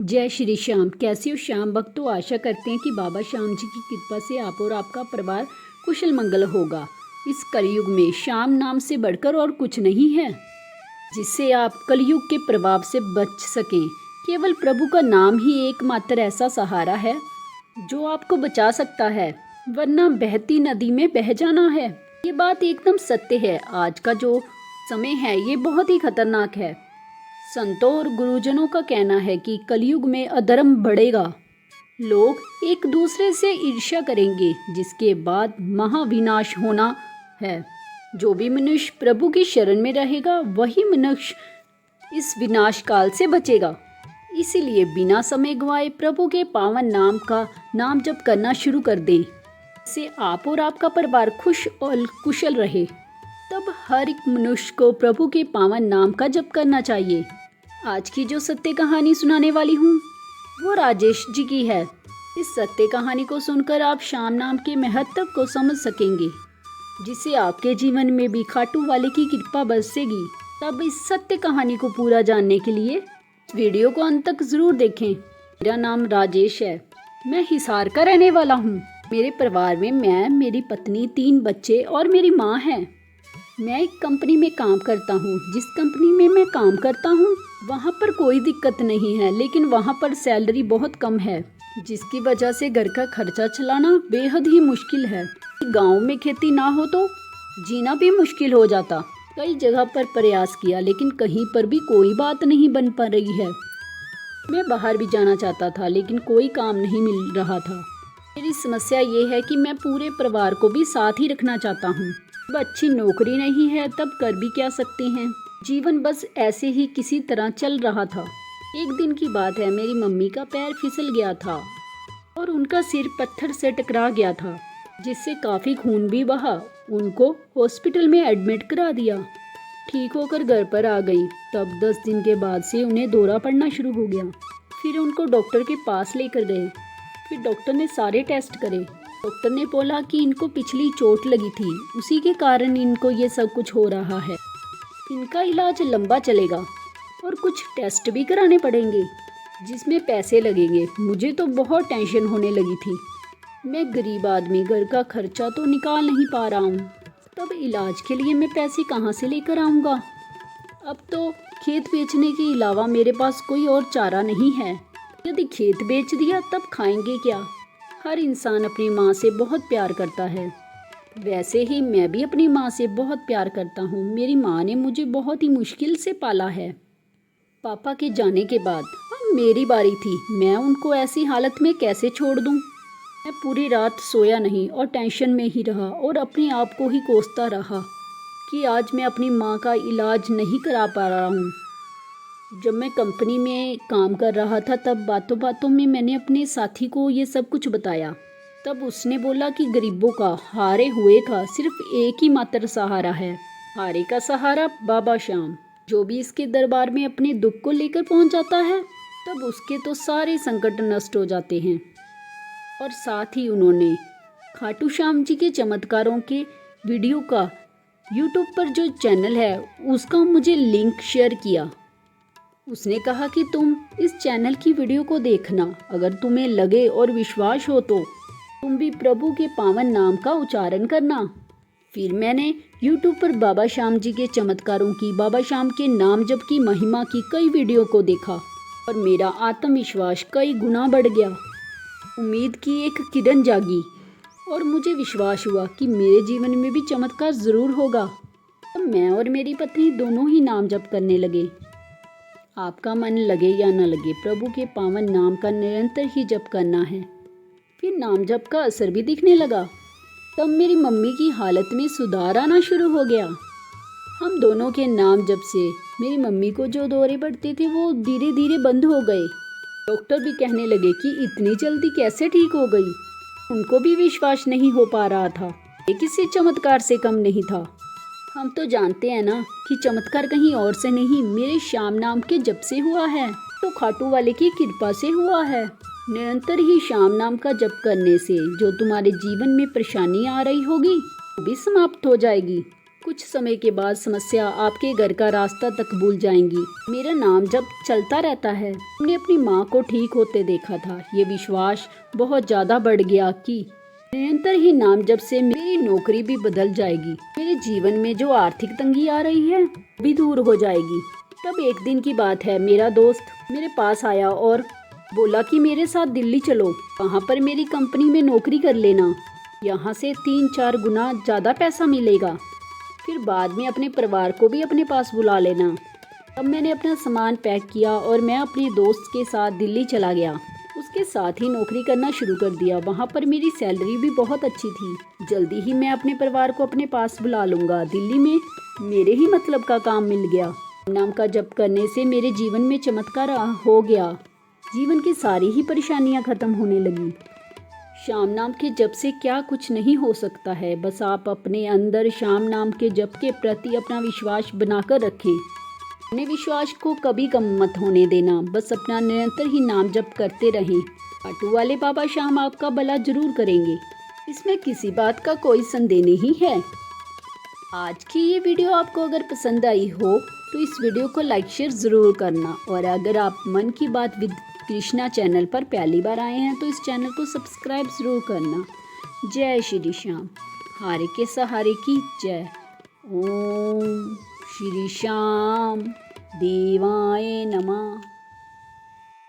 जय श्री श्याम। कैसे हो श्याम भक्तों? आशा करते हैं कि बाबा श्याम जी की कृपा से आप और आपका परिवार कुशल मंगल होगा। इस कलयुग में श्याम नाम से बढ़कर और कुछ नहीं है जिससे आप कलयुग के प्रभाव से बच सकें। केवल प्रभु का नाम ही एकमात्र ऐसा सहारा है जो आपको बचा सकता है, वरना बहती नदी में बह जाना है। ये बात एकदम सत्य है। आज का जो समय है ये बहुत ही खतरनाक है। संतों और गुरुजनों का कहना है कि कलयुग में अधर्म बढ़ेगा, लोग एक दूसरे से ईर्ष्या करेंगे, जिसके बाद महाविनाश होना है। जो भी मनुष्य प्रभु की शरण में रहेगा वही मनुष्य इस विनाश काल से बचेगा। इसीलिए बिना समय गंवाए प्रभु के पावन नाम का नाम जप करना शुरू कर दें। इससे आप और आपका परिवार खुश और कुशल रहे। तब हर एक मनुष्य को प्रभु के पावन नाम का जप करना चाहिए। आज की जो सत्य कहानी सुनाने वाली हूँ वो राजेश जी की है। इस सत्य कहानी को सुनकर आप श्याम नाम के महत्व को समझ सकेंगे, जिससे आपके जीवन में भी खाटू वाले की कृपा बरसेगी। तब इस सत्य कहानी को पूरा जानने के लिए वीडियो को अंत तक जरूर देखें। मेरा नाम राजेश है, मैं हिसार का रहने वाला हूँ। मेरे परिवार में मैं, मेरी पत्नी, 3 बच्चे और मेरी माँ है। मैं एक कंपनी में काम करता हूँ। जिस कंपनी में मैं काम करता हूँ वहाँ पर कोई दिक्कत नहीं है, लेकिन वहाँ पर सैलरी बहुत कम है, जिसकी वजह से घर का खर्चा चलाना बेहद ही मुश्किल है। गांव में खेती ना हो तो जीना भी मुश्किल हो जाता। कई जगह पर प्रयास किया, लेकिन कहीं पर भी कोई बात नहीं बन पा रही है। मैं बाहर भी जाना चाहता था, लेकिन कोई काम नहीं मिल रहा था। मेरी समस्या ये है कि मैं पूरे परिवार को भी साथ ही रखना चाहता हूँ। अब अच्छी नौकरी नहीं है, तब कर भी क्या सकते हैं। जीवन बस ऐसे ही किसी तरह चल रहा था। एक दिन की बात है, मेरी मम्मी का पैर फिसल गया था और उनका सिर पत्थर से टकरा गया था, जिससे काफ़ी खून भी बहा। उनको हॉस्पिटल में एडमिट करा दिया। ठीक होकर घर पर आ गई, तब 10 दिन के बाद से उन्हें दौरा पड़ना शुरू हो गया। फिर उनको डॉक्टर के पास लेकर गए। फिर डॉक्टर ने सारे टेस्ट करे। डॉक्टर ने बोला कि इनको पिछली चोट लगी थी, उसी के कारण इनको ये सब कुछ हो रहा है। इनका इलाज लंबा चलेगा और कुछ टेस्ट भी कराने पड़ेंगे, जिसमें पैसे लगेंगे। मुझे तो बहुत टेंशन होने लगी थी। मैं गरीब आदमी, घर का खर्चा तो निकाल नहीं पा रहा हूँ। तब इलाज के लिए मैं पैसे कहाँ से लेकर आऊँगा? अब तो खेत बेचने के अलावा मेरे पास कोई और चारा नहीं है। यदि खेत बेच दिया तब खाएंगे क्या? हर इंसान अपनी माँ से बहुत प्यार करता है। वैसे ही मैं भी अपनी माँ से बहुत प्यार करता हूँ। मेरी माँ ने मुझे बहुत ही मुश्किल से पाला है। पापा के जाने के बाद अब मेरी बारी थी। मैं उनको ऐसी हालत में कैसे छोड़ दूँ? मैं पूरी रात सोया नहीं और टेंशन में ही रहा और अपने आप को ही कोसता रहा कि आज मैं अपनी माँ का इलाज नहीं करा पा रहा हूँ। जब मैं कंपनी में काम कर रहा था तब बातों बातों में मैंने अपने साथी को ये सब कुछ बताया। तब उसने बोला कि गरीबों का, हारे हुए का सिर्फ एक ही मात्र सहारा है। हारे का सहारा बाबा श्याम। जो भी इसके दरबार में अपने दुख को लेकर पहुंच जाता है तब उसके तो सारे संकट नष्ट हो जाते हैं। और साथ ही उन्होंने खाटू श्याम जी के चमत्कारों के वीडियो का यूट्यूब पर जो चैनल है उसका मुझे लिंक शेयर किया। उसने कहा कि तुम इस चैनल की वीडियो को देखना, अगर तुम्हें लगे और विश्वास हो तो तुम भी प्रभु के पावन नाम का उच्चारण करना। फिर मैंने YouTube पर बाबा श्याम जी के चमत्कारों की, बाबा श्याम के नाम जप की महिमा की कई वीडियो को देखा और मेरा आत्मविश्वास कई गुना बढ़ गया। उम्मीद की एक किरण जागी और मुझे विश्वास हुआ कि मेरे जीवन में भी चमत्कार ज़रूर होगा। तब मैं और मेरी पत्नी दोनों ही नाम जप करने लगे। आपका मन लगे या न लगे, प्रभु के पावन नाम का निरंतर ही जप करना है। फिर नाम जप का असर भी दिखने लगा। तब मेरी मम्मी की हालत में सुधार आना शुरू हो गया। हम दोनों के नाम जप से मेरी मम्मी को जो दौरे पड़ते थे वो धीरे धीरे बंद हो गए। डॉक्टर भी कहने लगे कि इतनी जल्दी कैसे ठीक हो गई। उनको भी विश्वास नहीं हो पा रहा था। ये किसी चमत्कार से कम नहीं था। हम तो जानते हैं ना कि चमत्कार कहीं और से नहीं, मेरे श्याम नाम के जप से हुआ है, तो खाटू वाले की कृपा से हुआ है। निरंतर ही श्याम नाम का जप करने से जो तुम्हारे जीवन में परेशानी आ रही होगी वो भी समाप्त हो जाएगी। कुछ समय के बाद समस्या आपके घर का रास्ता तक भूल जाएंगी। मेरा नाम जब चलता रहता है। हमने अपनी माँ को ठीक होते देखा था। ये विश्वास बहुत ज़्यादा बढ़ गया कि निरंतर ही नाम जब से मेरी नौकरी भी बदल जाएगी। मेरे जीवन में जो आर्थिक तंगी आ रही है भी दूर हो जाएगी। तब एक दिन की बात है, मेरा दोस्त मेरे पास आया और बोला कि मेरे साथ दिल्ली चलो, वहाँ पर मेरी कंपनी में नौकरी कर लेना, यहाँ से 3-4 गुना ज़्यादा पैसा मिलेगा, फिर बाद में अपने परिवार को भी अपने पास बुला लेना। तब मैंने अपना सामान पैक किया और मैं अपने दोस्त के साथ दिल्ली चला गया। उसके साथ ही नौकरी करना शुरू कर दिया। वहाँ पर मेरी सैलरी भी बहुत अच्छी थी। जल्दी ही मैं अपने परिवार को अपने पास बुला लूँगा। दिल्ली में मेरे ही मतलब का काम मिल गया। नाम का जप करने से मेरे जीवन में चमत्कार हो गया। जीवन की सारी ही परेशानियाँ खत्म होने लगी। शाम नाम के जप से क्या कुछ नहीं हो सकता है। बस आप अपने अंदर शाम नाम के जप के प्रति अपना विश्वास बनाकर रखें। अपने विश्वास को कभी कम मत होने देना। बस अपना निरंतर ही नाम जप करते रहें। खाटू वाले बाबा शाम आपका भला जरूर करेंगे, इसमें किसी बात का कोई संदेह नहीं है। आज की ये वीडियो आपको अगर पसंद आई हो तो इस वीडियो को लाइक शेयर ज़रूर करना। और अगर आप मन की बात विद कृष्णा चैनल पर पहली बार आए हैं तो इस चैनल को सब्सक्राइब ज़रूर करना। जय श्री श्याम। हारे के सहारे की जय। ओम श्री श्याम देवाय नमः।